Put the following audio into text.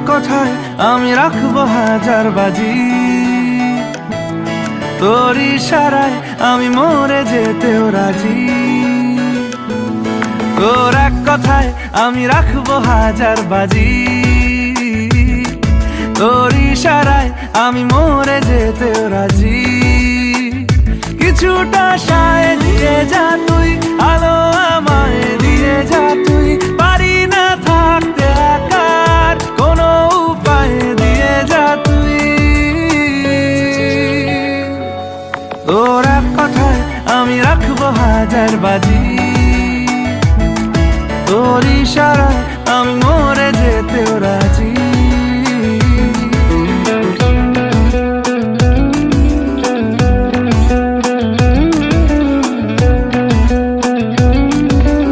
কথায় আমি রাখবো হাজার বাজি, তোর ইশারায় আমি মরে যেতেও রাজি। তোর এক কথায় আমি রাখবো হাজার বাজি, তোর ইশারায় আমি মরে যেতেও রাজি। কিছুটা সায় দিয়ে যা তুই, আলো আমায় দিয়ে যা তুই, পারি না থাকতে একার কোনো উপায় দিয়ে যা তুই। তোর এক কথায় আমি রাখবো হাজার বাজি, তোর ইশারা